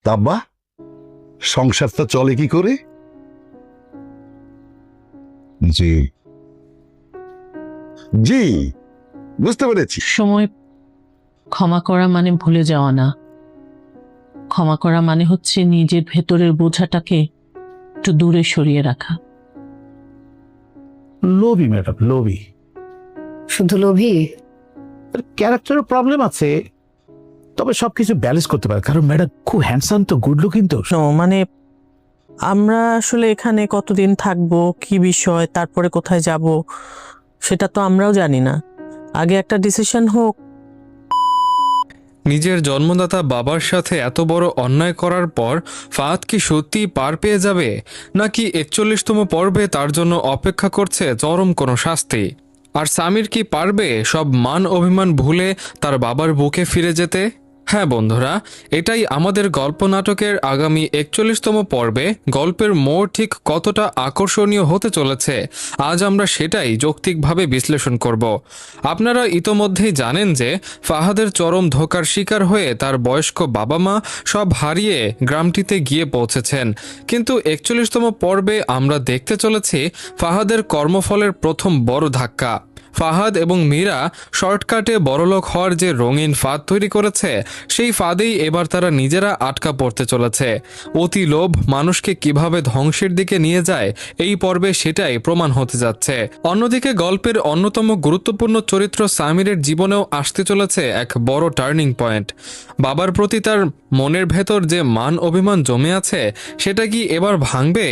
তাব্বা, সংসারটা চলে কি করে? জি জি, বুঝতে পেরেছি। সময় ক্ষমা করা মানে ভুলে যাওয়া না, ক্ষমা করা মানে হচ্ছে নিজের ভেতরের বোঝাটাকে একটু দূরে সরিয়ে রাখা। লোভী ম্যাডাম, লোভী। শুধু লোভী? ক্যারেক্টারের প্রবলেম আছে, তবে সবকিছু ব্যালেন্স করতে পারে। কারণ ম্যাডাম খুব হ্যান্ডসাম তো, গুড লুকিং তো। মানে আমরা আসলে এখানে কতদিন থাকবো, কি বিষয়, তারপরে কোথায় যাব, সেটা তো আমরাও জানি না। আগে একটা ডিসিশন হোক। নিজের জন্মদাতা বাবার সাথে এত বড় অন্যায় করার পর ফাহাদ কি সত্যিই পার পেয়ে যাবে, নাকি ৪১তম পর্বে তার জন্য অপেক্ষা করছে চরম কোনো শাস্তি? আর সামির কি পারবে সব মান অভিমান ভুলে তার বাবার বুকে ফিরে যেতে? হ্যাঁ বন্ধুরা, এটাই আমাদের গল্প নাটকের আগামী ৪১তম পর্বে গল্পের মোড় ঠিক কতটা আকর্ষণীয় হতে চলেছে, আজ আমরা সেটাই যৌক্তিকভাবে বিশ্লেষণ করব। আপনারা ইতোমধ্যেই জানেন যে ফাহাদের চরম ধোঁকার শিকার হয়ে তার বয়স্ক বাবা মা সব হারিয়ে গ্রামটিতে গিয়ে পৌঁছেছেন, কিন্তু ৪১তম পর্বে আমরা দেখতে চলেছি ফাহাদের কর্মফলের প্রথম বড় ধাক্কা। ফাহাদ এবং মীরা শর্টকাটে বড়লোক হওয়ার যে রঙিন ফাঁদ তৈরি করেছে, সেই ফাঁদেই এবার তারা নিজেরা আটকা পড়তে চলেছে। অতি লোভ মানুষকে কিভাবে ধ্বংসের দিকে নিয়ে যায়, এই পর্বে সেটাই প্রমাণ হতে যাচ্ছে। অন্যদিকে গল্পের অন্যতম গুরুত্বপূর্ণ চরিত্র সামিরের জীবনেও আসতে চলেছে এক বড় টার্নিং পয়েন্ট। বাবার প্রতি তার মনের ভেতর যে মান অভিমান জমে আছে, সেটা কি এবার ভাঙবে?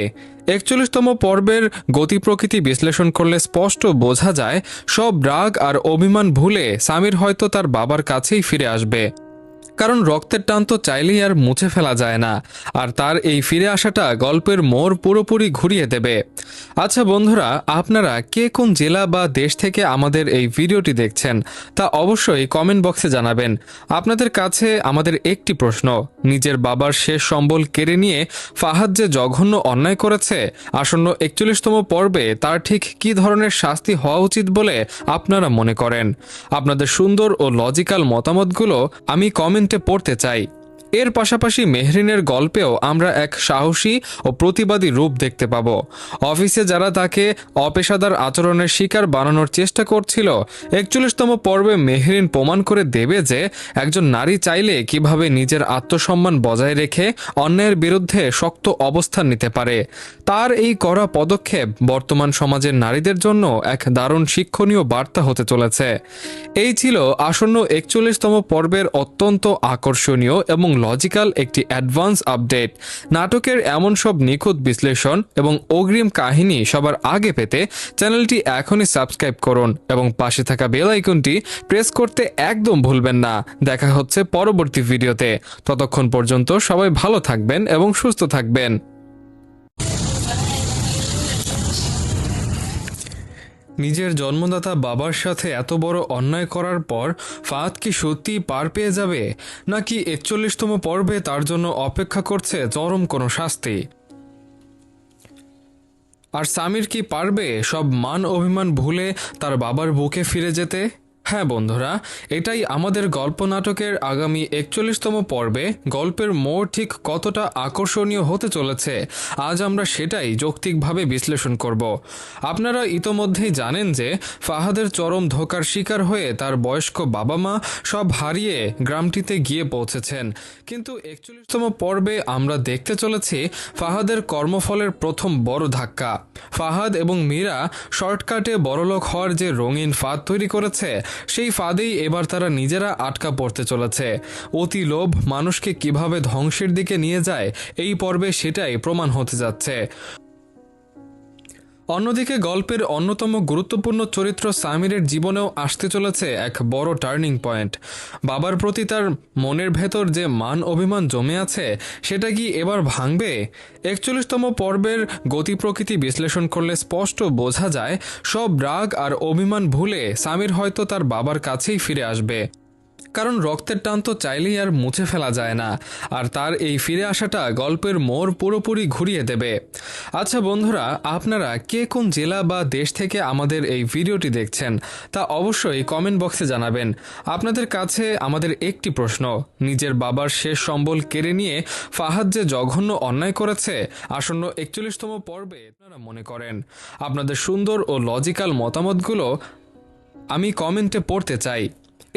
৪১তম পর্বের গতি প্রকৃতি বিশ্লেষণ করলে স্পষ্ট বোঝা যায়, সব রাগ আর অভিমান ভুলে সামির হয়তো তার বাবার কাছেই ফিরে আসবে। কারণ রক্তের টান তো চাইলেই আর মুছে ফেলা যায় না, আর তার এই ফিরে আসাটা গল্পের মোড় পুরোপুরি ঘুরিয়ে দেবে। আচ্ছা বন্ধুরা, আপনারা কে কোন জেলা বা দেশ থেকে আমাদের এই ভিডিওটি দেখছেন তা অবশ্যই কমেন্ট বক্সে জানাবেন। আপনাদের কাছে আমাদের একটি প্রশ্ন, নিজের বাবার শেষ সম্বল কেড়ে নিয়ে ফাহাদ যে জঘন্য অন্যায় করেছে, আসন্ন ৪১তম পর্বে তার ঠিক কী ধরনের শাস্তি হওয়া উচিত বলে আপনারা মনে করেন? আপনাদের সুন্দর ও লজিক্যাল মতামতগুলো আমি কমেন্টে পড়তে চাই। এর পাশাপাশি মেহরিনের গল্পেও আমরা এক সাহসী ও প্রতিবাদী রূপ দেখতে পাব। অফিসে যারা তাকে অপেশাদার আচরণের শিকার বানানোর চেষ্টা করছিল, ৪১তম পর্বে মেহরিন প্রমাণ করে দেবে যে একজন নারী চাইলে কিভাবে নিজের আত্মসম্মান বজায় রেখে অন্যায়ের বিরুদ্ধে শক্ত অবস্থান নিতে পারে। তার এই কড়া পদক্ষেপ বর্তমান সমাজের নারীদের জন্য এক দারুণ শিক্ষণীয় বার্তা হতে চলেছে। এই ছিল আসন্ন ৪১তম পর্বের অত্যন্ত আকর্ষণীয় এবং লজিক্যাল একটি অ্যাডভান্স আপডেট। নাটকের এমন সব নিখুঁত বিশ্লেষণ এবং অগ্রিম কাহিনী সবার আগে পেতে চ্যানেলটি এখনই সাবস্ক্রাইব করুন এবং পাশে থাকা বেল আইকনটি প্রেস করতে একদম ভুলবেন না। দেখা হচ্ছে পরবর্তী ভিডিওতে। ততক্ষণ পর্যন্ত সবাই ভালো থাকবেন এবং সুস্থ থাকবেন। নিজের জন্মদাতা বাবার সাথে এত বড় অন্যায় করার পর ফাহাদ কি সত্যিই পার পেয়ে যাবে, নাকি ৪১তম পর্বে তার জন্য অপেক্ষা করছে চরম কোনো শাস্তি? আর সামির কি পারবে সব মান অভিমান ভুলে তার বাবার বুকে ফিরে যেতে? হ্যাঁ বন্ধুরা, এটাই আমাদের গল্প নাটকের আগামী ৪১তম পর্বে গল্পের মোড় ঠিক কতটা আকর্ষণীয় হতে চলেছে, আজ আমরা সেটাই যৌক্তিকভাবে বিশ্লেষণ করব। আপনারা ইতোমধ্যেই জানেন যে ফাহাদের চরম ধোঁকার শিকার হয়ে তার বয়স্ক বাবা মা সব হারিয়ে গ্রামটিতে গিয়ে পৌঁছেছেন, কিন্তু ৪১তম পর্বে আমরা দেখতে চলেছি ফাহাদের কর্মফলের প্রথম বড় ধাক্কা। ফাহাদ এবং মীরা শর্টকাটে বড়লোক হওয়ার যে রঙিন ফাঁদ তৈরি করেছে, সেই ফাঁদেই এবার তারা নিজেরা আটকা পড়তে চলেছে। অতি লোভ মানুষকে কিভাবে ধ্বংসের দিকে নিয়ে যায়, এই পর্বে সেটাই প্রমাণ হতে যাচ্ছে। অন্যদিকে গল্পের অন্যতম গুরুত্বপূর্ণ চরিত্র সামিরের জীবনেও আসতে চলেছে এক বড় টার্নিং পয়েন্ট। বাবার প্রতি তার মনের ভেতর যে মান অভিমান জমে আছে, সেটা কি এবার ভাঙবে? ৪১তম পর্বের গতি প্রকৃতি বিশ্লেষণ করলে স্পষ্ট বোঝা যায়, সব রাগ আর অভিমান ভুলে সামির হয়তো তার বাবার কাছেই ফিরে আসবে। কারণ রক্তের টান তো চাইলেই আর মুছে ফেলা যায় না, আর তার এই ফিরে আসাটা গল্পের মোড় পুরোপুরি ঘুরিয়ে দেবে। আচ্ছা বন্ধুরা, আপনারা কে কোন জেলা বা দেশ থেকে আমাদের এই ভিডিওটি দেখছেন তা অবশ্যই কমেন্ট বক্সে জানাবেন। আপনাদের কাছে আমাদের একটি প্রশ্ন, নিজের বাবার শেষ সম্বল কেড়ে নিয়ে ফাহাদ যে জঘন্য অন্যায় করেছে আসন্ন 41তম পর্বে আপনারা মনে করেন? আপনাদের সুন্দর ও লজিক্যাল মতামতগুলো আমি কমেন্টে পড়তে চাই।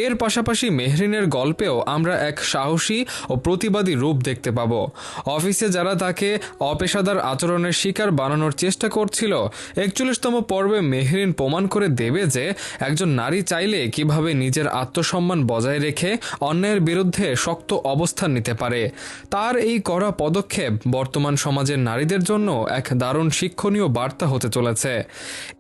এর পাশাপাশি মেহরিনের গল্পেও আমরা এক সাহসী ও প্রতিবাদী রূপ দেখতে পাব। অফিসে যারা তাকে অপেশাদার আচরণের শিকার বানানোর চেষ্টা করছিল, 41তম পর্বে মেহরিন প্রমাণ করে দেবে যে একজন নারী চাইলে কিভাবে নিজের আত্মসম্মান বজায় রেখে অন্যায়ের বিরুদ্ধে শক্ত অবস্থান নিতে পারে। তার এই কড়া পদক্ষেপ বর্তমান সমাজের নারীদের জন্য এক দারুণ শিক্ষণীয় বার্তা হতে চলেছে।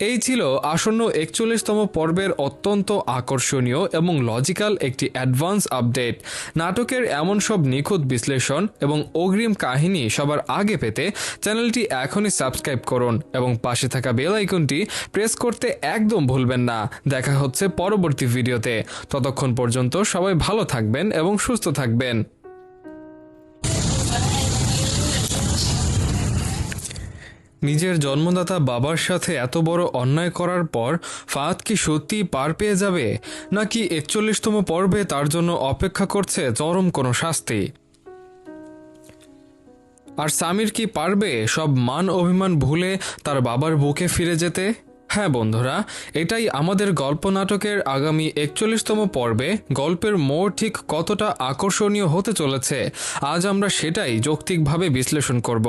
এই ছিল আসন্ন 41তম পর্বের অত্যন্ত আকর্ষণীয় এবং লজিক্যাল একটি অ্যাডভান্স আপডেট। নাটকের এমন সব নিখুঁত বিশ্লেষণ এবং অগ্রিম কাহিনী সবার আগে পেতে চ্যানেলটি এখনই সাবস্ক্রাইব করুন এবং পাশে থাকা বেল আইকনটি প্রেস করতে একদম ভুলবেন না। দেখা হচ্ছে পরবর্তী ভিডিওতে। ততক্ষণ পর্যন্ত সবাই ভালো থাকবেন এবং সুস্থ থাকবেন। নিজের জন্মদাতা বাবার সাথে এত বড় অন্যায় করার পর ফাহাদ কি সত্যিই পার পেয়ে যাবে, নাকি 41তম পর্বে তার জন্য অপেক্ষা করছে চরম কোনো শাস্তি? আর সামির কি পারবে সব মান অভিমান ভুলে তার বাবার বুকে ফিরে যেতে? হ্যাঁ বন্ধুরা, এটাই আমাদের গল্প নাটকের আগামী 41তম পর্বে গল্পের মোড় ঠিক কতটা আকর্ষণীয় হতে চলেছে আজ আমরা সেটাই যৌক্তিকভাবে বিশ্লেষণ করব।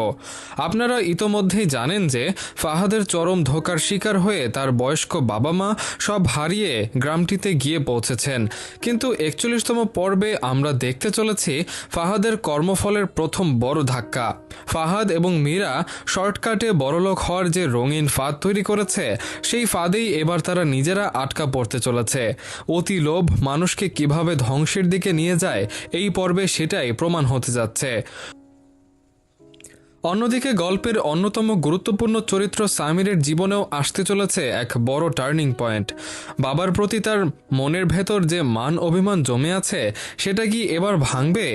আপনারা ইতোমধ্যেই জানেন যে ফাহাদের চরম ধোঁকার শিকার হয়ে তার বয়স্ক বাবা মা সব হারিয়ে গ্রামটিতে গিয়ে পৌঁছেছেন, কিন্তু 41তম পর্বে আমরা দেখতে চলেছি ফাহাদের কর্মফলের প্রথম বড় ধাক্কা। ফাহাদ এবং মীরা শর্টকাটে বড়লোক হওয়ার যে রঙিন ফাঁদ তৈরি করেছে সেই ফাঁদেই এবার তারা নিজেরা আটকা পড়তে চলেছে। অতি লোভ মানুষকে কিভাবে ধ্বংসের দিকে নিয়ে যায় এই পর্বে সেটাই প্রমাণ হতে যাচ্ছে। অন্যদিকে গল্পের অন্যতম গুরুত্বপূর্ণ চরিত্র সামিরের জীবনেও আসতে চলেছে এক বড় টার্নিং পয়েন্ট। বাবার প্রতি তার মনের ভেতর যে মান অভিমান জমে আছে সেটা কি এবার ভাঙবে?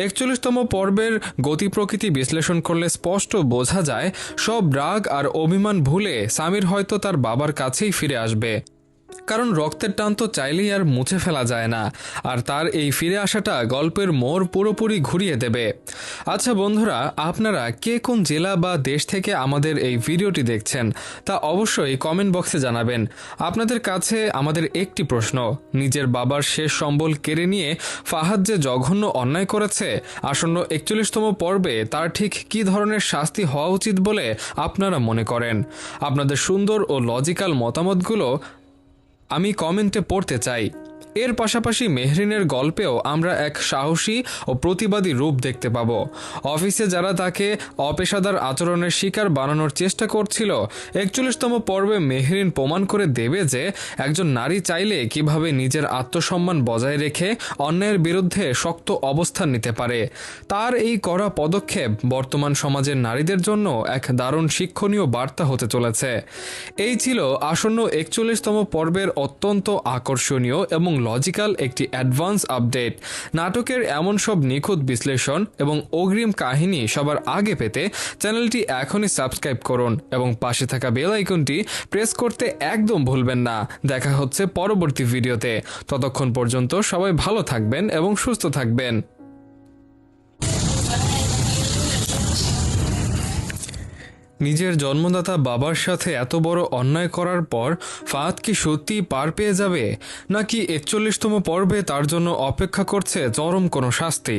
41তম পর্বের গতি প্রকৃতি বিশ্লেষণ করলে স্পষ্ট বোঝা যায় সব রাগ আর অভিমান ভুলে সামির হয়তো তার বাবার কাছেই ফিরে আসবে। কারণ রক্তের টান তো চাইলেই আর মুছে ফেলা যায় না, আর তার এই ফিরে আসাটা গল্পের মোড় পুরোপুরি ঘুরিয়ে দেবে। আচ্ছা বন্ধুরা, আপনারা কে কোন জেলা বা দেশ থেকে আমাদের এই ভিডিওটি দেখছেন তা অবশ্যই কমেন্ট বক্সে জানাবেন। আপনাদের কাছে আমাদের একটি প্রশ্ন, নিজের বাবার শেষ সম্বল কেড়ে নিয়ে ফাহাদ যে জঘন্য অন্যায় করেছে আসন্ন 41তম পর্বে তার ঠিক কী ধরনের শাস্তি হওয়া উচিত বলে আপনারা মনে করেন? আপনাদের সুন্দর ও লজিক্যাল মতামতগুলো আমি কমেন্টে পড়তে চাই। এর পাশাপাশি মেহরিনের গল্পেও আমরা এক সাহসী ও প্রতিবাদী রূপ দেখতে পাব। অফিসে যারা তাকে অপেশাদার আচরণের শিকার বানানোর চেষ্টা করছিল, 41তম পর্বে মেহরিন প্রমাণ করে দেবে যে একজন নারী চাইলে কিভাবে নিজের আত্মসম্মান বজায় রেখে অন্যায়ের বিরুদ্ধে শক্ত অবস্থান নিতে পারে। তার এই কড়া পদক্ষেপ বর্তমান সমাজের নারীদের জন্য এক দারুণ শিক্ষণীয় বার্তা হতে চলেছে। এই ছিল আসন্ন 41তম পর্বের অত্যন্ত আকর্ষণীয় এবং লজিক্যাল একটি অ্যাডভান্স আপডেট। নাটকের এমন সব নিখুঁত বিশ্লেষণ এবং অগ্রিম কাহিনী সবার আগে পেতে চ্যানেলটি এখনই সাবস্ক্রাইব করুন এবং পাশে থাকা বেল আইকনটি প্রেস করতে একদম ভুলবেন না। দেখা হচ্ছে পরবর্তী ভিডিওতে। ততক্ষণ পর্যন্ত সবাই ভালো থাকবেন এবং সুস্থ থাকবেন। নিজের জন্মদাতা বাবার সাথে এত বড় অন্যায় করার পর ফাহাদ কি সত্যিই পার পেয়ে যাবে, নাকি 41তম পর্বে তার জন্য অপেক্ষা করছে চরম কোনো শাস্তি?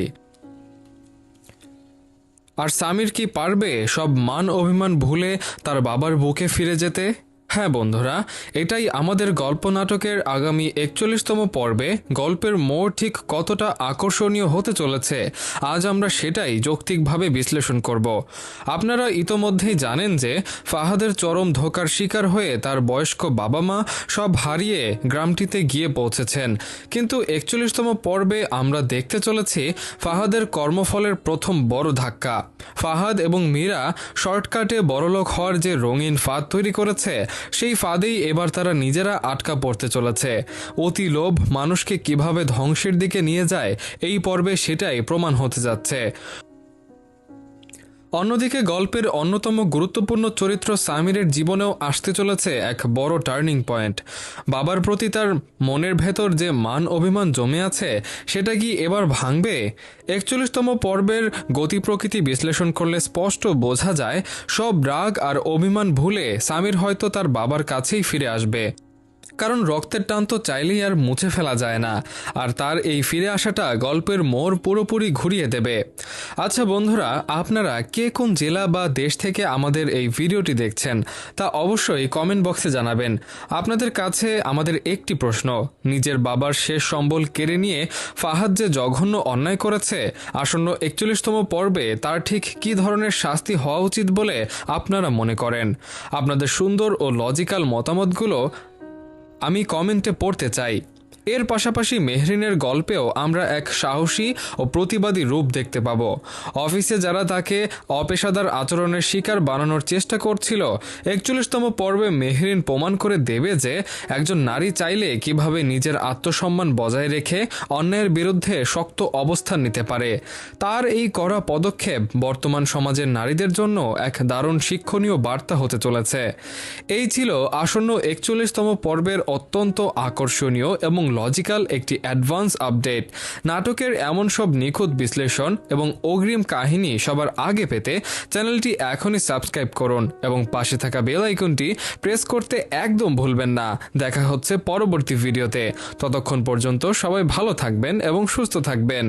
আর সামির কি পারবে সব মান অভিমান ভুলে তার বাবার বুকে ফিরে যেতে? হ্যাঁ বন্ধুরা, এটাই আমাদের গল্প নাটকের আগামী 41তম পর্বে গল্পের মোড় ঠিক কতটা আকর্ষণীয় হতে চলেছে আজ আমরা সেটাই যৌক্তিকভাবে বিশ্লেষণ করব। আপনারা ইতোমধ্যেই জানেন যে ফাহাদের চরম ধোঁকার শিকার হয়ে তার বয়স্ক বাবা মা সব হারিয়ে গ্রামটিতে গিয়ে পৌঁছেছেন, কিন্তু 41তম পর্বে আমরা দেখতে চলেছি ফাহাদের কর্মফলের প্রথম বড় ধাক্কা। ফাহাদ এবং মীরা শর্টকাটে বড়লোক হওয়ার যে রঙিন ফাঁদ তৈরি করেছে সেই ফাঁদেই এবার তারা নিজেরা আটকা পড়তে চলেছে। অতি লোভ মানুষকে কিভাবে ধ্বংসের দিকে নিয়ে যায় এই পর্বে সেটাই প্রমাণ হতে যাচ্ছে। অন্যদিকে গল্পের অন্যতম গুরুত্বপূর্ণ চরিত্র সামিরের জীবনেও আসতে চলেছে এক বড় টার্নিং পয়েন্ট। বাবার প্রতি তার মনের ভেতর যে মান অভিমান জমে আছে সেটা কি এবার ভাঙবে? ৪১তম পর্বের গতি প্রকৃতি বিশ্লেষণ করলে স্পষ্ট বোঝা যায় সব রাগ আর অভিমান ভুলে সামির হয়তো তার বাবার কাছেই ফিরে আসবে। কারণ রক্তের টান তো চাইলেই আর মুছে ফেলা যায় না, আর তার এই ফিরে আসাটা গল্পের মোড় পুরোপুরি ঘুরিয়ে দেবে। আচ্ছা বন্ধুরা, আপনারা কে কোন জেলা বা দেশ থেকে আমাদের এই ভিডিওটি দেখছেন তা অবশ্যই কমেন্ট বক্সে জানাবেন। আপনাদের কাছে আমাদের একটি প্রশ্ন, নিজের বাবার শেষ সম্বল কেড়ে নিয়ে ফাহাদ যে জঘন্য অন্যায় করেছে, আসন্ন ৪১তম পর্বে তার ঠিক কী ধরনের শাস্তি হওয়া উচিত বলে আপনারা মনে করেন? আপনাদের সুন্দর ও লজিক্যাল মতামতগুলো আমি কমেন্টে পড়তে চাই। এর পাশাপাশি মেহরিনের গল্পেও আমরা এক সাহসী ও প্রতিবাদী রূপ দেখতে পাব। অফিসে যারা তাকে অপেশাদার আচরণের শিকার বানানোর চেষ্টা করছিল, ৪১তম পর্বে মেহরিন প্রমাণ করে দেবে যে একজন নারী চাইলে কিভাবে নিজের আত্মসম্মান বজায় রেখে অন্যায়ের বিরুদ্ধে শক্ত অবস্থান নিতে পারে। তার এই কড়া পদক্ষেপ বর্তমান সমাজের নারীদের জন্য এক দারুণ শিক্ষণীয় বার্তা হতে চলেছে। এই ছিল আসন্ন ৪১তম পর্বের অত্যন্ত আকর্ষণীয় এবং লজিক্যাল একটি অ্যাডভান্স আপডেট। নাটকের এমন সব নিখুঁত বিশ্লেষণ এবং অগ্রিম কাহিনী সবার আগে পেতে চ্যানেলটি এখনই সাবস্ক্রাইব করুন এবং পাশে থাকা বেল আইকনটি প্রেস করতে একদম ভুলবেন না। দেখা হচ্ছে পরবর্তী ভিডিওতে। ততক্ষণ পর্যন্ত সবাই ভালো থাকবেন এবং সুস্থ থাকবেন।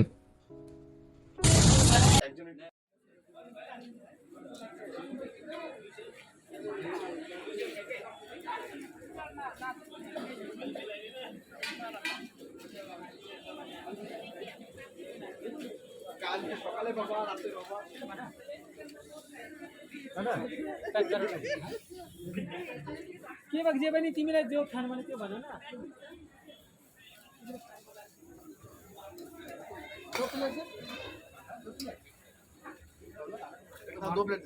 के बग जे बनी तिमीलाई जो खानु भने त्यो भन्नु न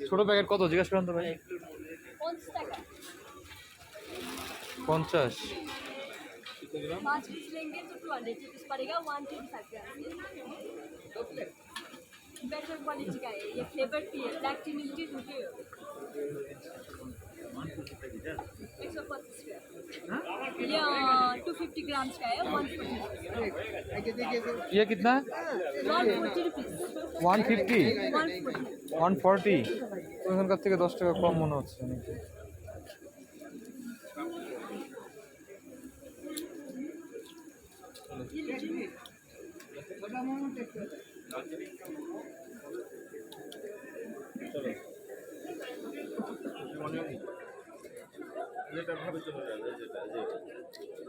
ছোট প্যাকেট কত জিজ্ঞেস করেন তো ভাই? 50 5 पीस लेंगे तो 200 रुपीस पड़ेगा 125 ग्राम। बेटर क्वालिटी का है ये, फ्लेवर टी है, ब्लैक टी मिल्क टी दूसरी है 125 ग्राम। ये 250 ग्राम्स का है 140। ये कितना है? 140 रुपीस 150 140। 140 তো এখানকার থেকে 10 টাকা কম মনে হচ্ছে নাকি?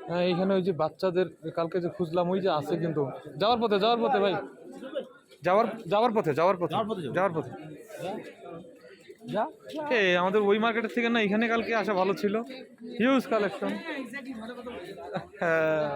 হ্যাঁ এইখানে ওই যে বাচ্চাদের কালকে যে খুঁজলাম ওই যে আছে, কিন্তু যাওয়ার পথে ভাই, যাওয়ার পথে যা আমাদের ওই মার্কেটের থেকে না এখানে কালকে আসা ভালো ছিল, হিউজ কালেকশন। হ্যাঁ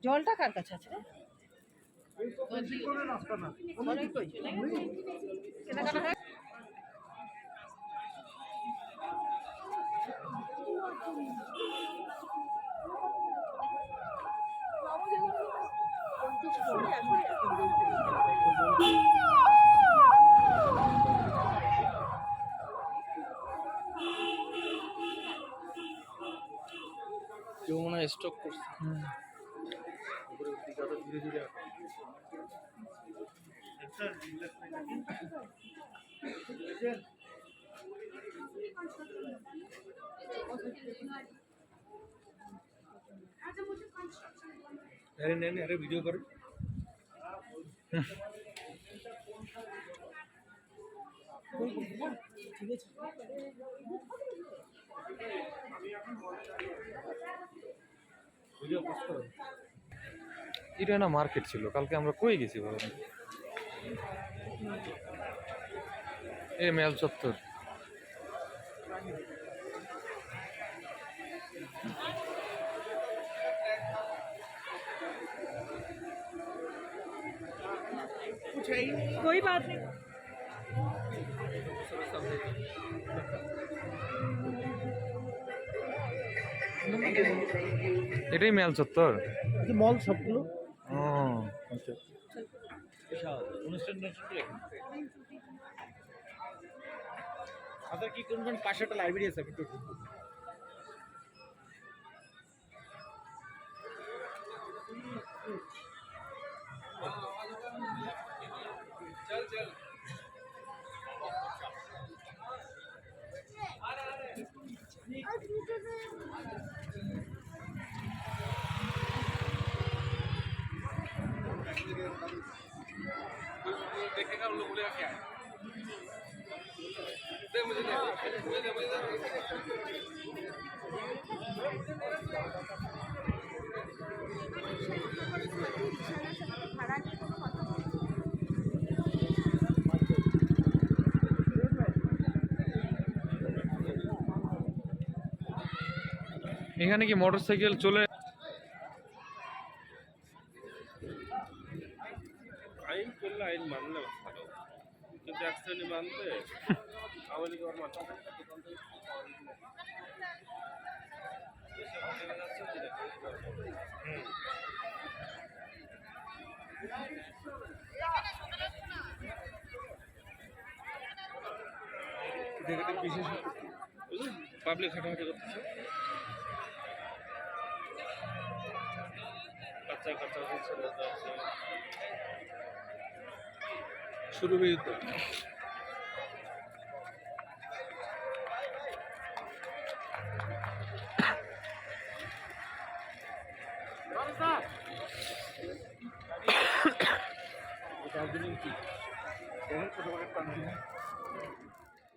জলটা কার কাছে আছে? কেউ মনে হয় স্টক করছে। अरे वीडियो करो। এটা না মার্কেট ছিল, কালকে আমরা কই গেছি বলেন? এ মেল চত্বর। कोई बात नहीं। এটাই মেল চত্বর। মল সবগুলো ও আচ্ছা। আপনার কি কোন পাশে একটা লাইব্রেরি আছে? এখানে কি মোটরসাইকেল চলে? আইন করলে আইন মানলে ভালো, কিন্তু এক শ্রেণী মানলে আওয়ামী লীগ আর মানতে বিশেষ পাবলিক হাঁটাহাঁটি করতেছে, বাচ্চা কাচ্চা শুরু হয়ে যেত।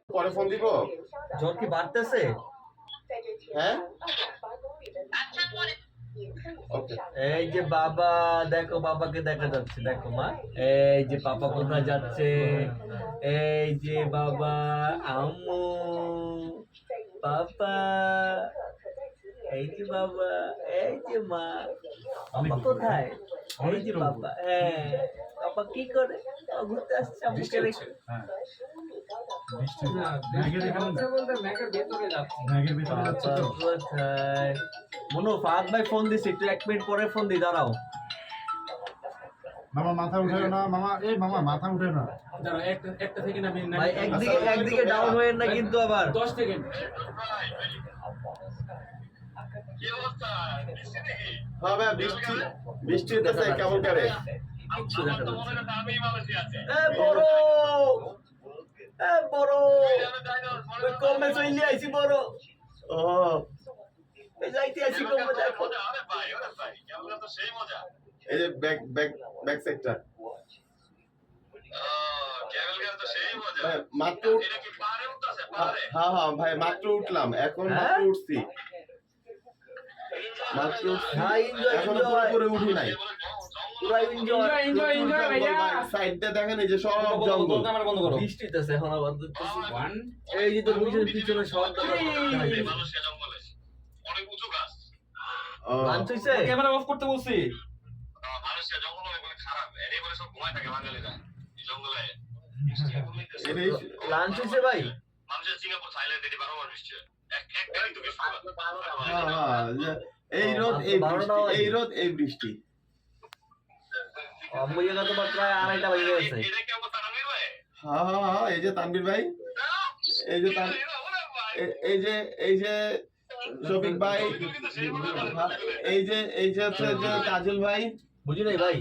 পরে ফোন দিব। জ্বর কি বাড়তেছে? হ্যাঁ এই যে বাবা, দেখো বাবাকে দেখা যাচ্ছে, দেখো মা, এই যে পাপা কোথায় যাচ্ছে, এই যে বাবা, আম্মু, পাপা, এই যে বাবা, এই যে মা, পাপা কোথায়, এই যে বাবা, হ্যাঁ পাপা কি করে, ঘুরতে আসছে আম্মুকে রেখে। মনো, ফাহাদ ভাই ফোন দিছি, একটু 1 মিনিট পরে ফোন দি, দাঁড়াও। মামা মাথা উঠে না, মামা এই মামা মাথা উঠে না। একটা সেকেন্ড আমি ভাই একদিকে ডাউন হয়েন না কিন্তু আবার। 10 সেকেন্ড। হ্যাঁ ভাই, বৃষ্টি হইতেছে কেমন করে? কিচ্ছু দেখা যাচ্ছে না। বড় বড় কমে চলে আইছি বড়। ও যাইতে আছি কমে, দেখো এই যে ব্যাক সাইডটা মাত্র হ্যাঁ হ্যাঁ ভাই মাত্র উঠলাম, এখন মাত্র উঠছি, মাত্র হ্যাঁ, enjoy, এখন enjoy। পুরোপুরি উঠি নাই। পুরা এনজয়। সাইডটা দেখেন, এই যে সব জঙ্গল। বৃষ্টিতেছে এখন আবার দেখতেছি। এই যে তোর পিছনে সব লাঞ্চ হইছে? ক্যামেরা অফ করতে বলছি। লাঞ্চ হইছে ভাই? এই রোদ এই বৃষ্টি, এই রোদ এই বৃষ্টি। আম্মু জায়গা তো প্রায় 2:30 বাজে গেছে। হ্যাঁ হ্যাঁ হ্যাঁ, এই যে তানভীর ভাই, এই যে এই যে শফিক ভাই, এই যে হচ্ছে যে কাজল ভাই। বুঝি নাই ভাই।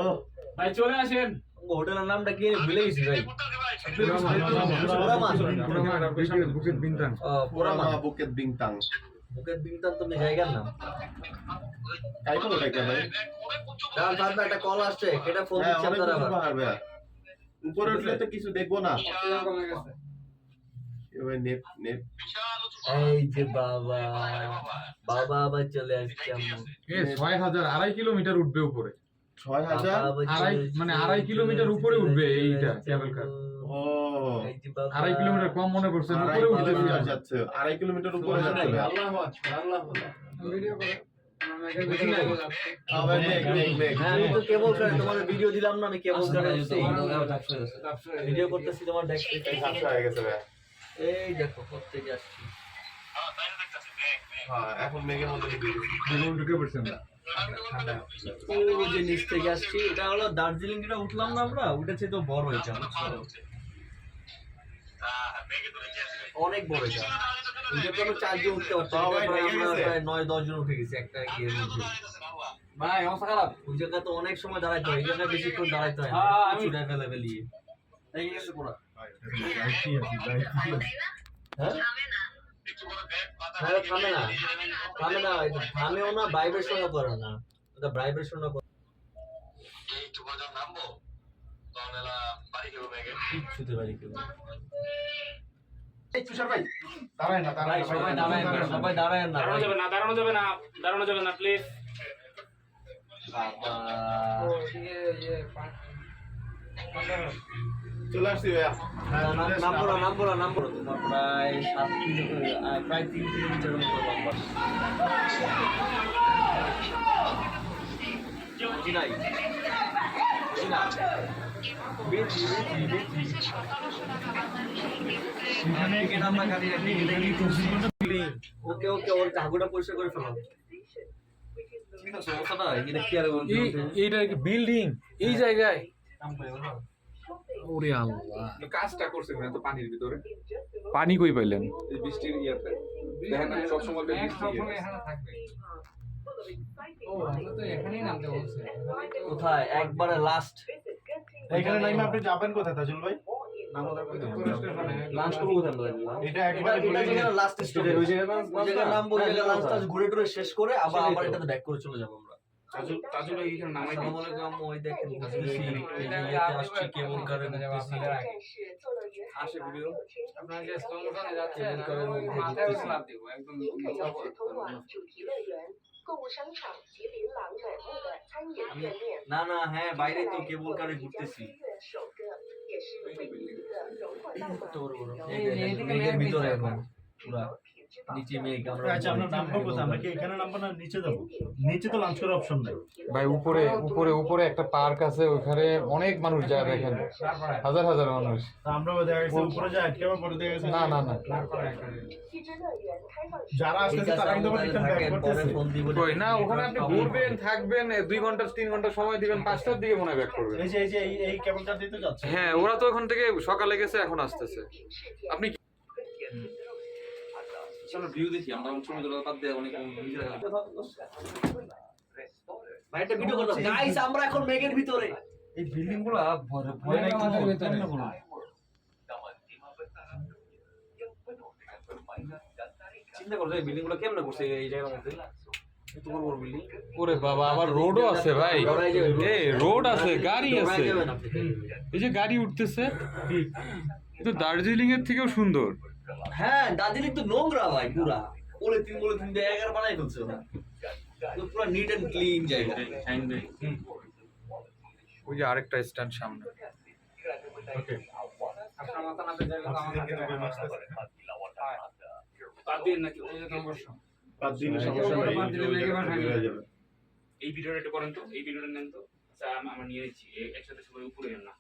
ও ভাই চলে আসেন। হোটেলের নামটা কি ভুলে গেছি ভাই। পুরামা বুকেট বিংতাং। বুকেট বিংতাং তো জায়গার নাম। কাই কোন জায়গা ভাই? দাঁড়ান দাঁড়ান, একটা কল আসছে, কেটা ফোন হ্যাঁ, দিচ্ছে অনেক আপনারা কিছু আবার। পাহাড় ভাই। উপরে উঠলে তো কিছু দেখবো না। এবার নেট এই যে বাবা, বাবা আবার চলে আসছে আম্মু। 6000 2.5 কিলোমিটার উঠবে উপরে। 6000 মানে 2.5 কিলোমিটার উপরে উঠবে এইটা কেবল কার। ও এই যে বাবা। 2.5 কিলোমিটার কম মনে করছেন, উপরে উঠতে যাচ্ছে 2.5 কিলোমিটার উপরে যাচ্ছে ভাই। ভিডিও করে আবার মেঘ হ্যাঁ, আমি তো কেবল কারে তোমাদের ভিডিও দিলাম না, আমি কেবল কারে ভিডিও করতেছি, তোমার দেখতে। ঝাপসা হয়ে গেছে ভাই। এই দেখো কোত্থেকে আসছি। হ্যাঁ, এখন মেঘের মধ্যে ঢুকে পড়ছেন। ওই যে নিচ থেকে আসছি, এটা হলো দার্জিলিং যেটা উঠলাম না আমরা, উঠেছে তো বড় এটা, অনেক বড় এটা। ওইটা তো আমরা 4 জন উঠতে পারতাম, ভাই, আমরা লেগে গেছে। প্রায় 9-10 জন উঠে গেছি একটা গিয়ের মধ্যে। ভাই অবস্থা খারাপ। ওই জায়গা তো অনেক সময় দাঁড়াইতে হয়, এই জায়গায় বেশিক্ষণ দাঁড়াইতে হয় না, হ্যাঁ, আমি- চুড়ে ফেলে ফেলিয়ে। এই গেছে পুরো। হ্যাঁ? হ্যাঁ, থামে না, থামে না, এটা থামেও না, ভাইব্রেশনও করে না, এটা ভাইব্রেশনও করে কিচ্ছুতে বাড়ি কেউ। এই তুষার ভাই দাঁড়ায় না, ভাই সবাই দাঁড়ায় না, সবাই দাঁড়ায় না দাঁড়ানো ভাই। যাবে না, দাঁড়ানো যাবে না, দাঁড়ানো যাবে না প্লিজ। বাবা চলে আসছি ভাইয়া। নামবো না, তোমার প্রায় 7 কিলোমিটার, প্রায় 3 কিলোমিটার মতো লম্বা। জি নাই, জি না, বেশি। ওকে ওকে, ওর ঝাগুটা পরিষ্কার করে ফেলো। সমস্যাটা এখানে কি আর এইটা কি বিল্ডিং এই জায়গায়? ওরে আল্লাহ, কাজটা করছে তো পানির ভিতরে পানি কই পাইলেন? এই বৃষ্টির ইয়াতে দেখেন না সবসময় সবসময় এখানে থাকবে। ও আমরা তো এখানেই নামতে বলছে। কোথায় একবারে লাস্ট? এখানে নাইমা আপনি যাবেন কোথায় তাজুল ভাই? লাঞ্চ করবো কোথায় আমরা? এটা একবারে এটা যেখানে লাস্ট স্টেশন, ওই জায়গায় নামবো, ওই জায়গায় লাঞ্চ টাঞ্চ ঘুরে টুরে শেষ করে আবার এটাতে ব্যাক করে চলে যাবো আমরা। তাজুল এখানে নামাই আসসালামু আলাইকুম আম্মু, ওই দেখেন ঘুরতেছি, এই যে ইয়েতে আসছি, কেবল কারে ঘুরতেছি। আসে ভিডিও আপনারা যে স্টোনশনে যাচ্ছেন মাথায় ওটা লাভ দিব একদম না না হ্যাঁ বাইরে তো কেবল কারে ঘুরতেছি মেঘের ভিতরে এখন পুরা নিচে মেঘ আমরা নামবো কোথায়? আমরা কি এখানে নামবো না নিচে যাবো? নিচে তো লাঞ্চ করার অপশন নাই। ভাই উপরে উপরে উপরে একটা পার্ক আছে, ওখানে অনেক মানুষ যায়, দেখেন হাজার হাজার মানুষ। আমরা দেখা গেছে উপরে যাই কেমন পরে দেখা গেছে না না না যারা আসতেছে তারা কিন্তু আবার রিটার্ন ব্যাক করতেছে। কই না, ওখানে আপনি ঘুরবেন থাকবেন 2 ঘন্টা 3 ঘন্টা সময় দিবেন, 5টার দিকে মনে হয় ব্যাক করবেন। এই কেবলটা দিতে যাচ্ছে। হ্যাঁ ওরা তো ওখান থেকে সকালে গেছে, এখন আসতেছে। আপনি চলো ভিউ দেখি আমরা ছবি তোলা বাদ দিয়ে অনেক ভাই একটা ভিডিও করলাম গাইস আমরা এখন মেঘের ভিতরে এই বিল্ডিং গুলা ভয় নাই কেমনে বলো? চিন্তা করো এই বিল্ডিং গুলো কেমনে করছে এই জায়গার মধ্যে এত বড় বড় বিল্ডিং ওরে বাবা, আবার রোডও আছে ভাই, এই রোড আছে, গাড়ি আছে, এই যে গাড়ি উঠতেছে, এটা দার্জিলিং এর থেকেও সুন্দর। হ্যাঁ দার্জিলিং তো নোংরা ভাই পুরা বলে তিন জায়গার বানাই ফেলছে না পুরো নিট এন্ড ক্লিন জায়গা ওই যে আরেকটা স্ট্যান্ড সামনে। ওকে আপনার মাথা নাতে জায়গা বাদ দিন নাকি ওই যে সমস্যা বাদ দিলে সমস্যা নাই, হয়ে যাবে। এই ভিডিওটা একটু করেন তো, এই ভিডিওটা নেন তো। আচ্ছা আমরা নিয়ে নিচ্ছি একসাথে সবাই উপরে না।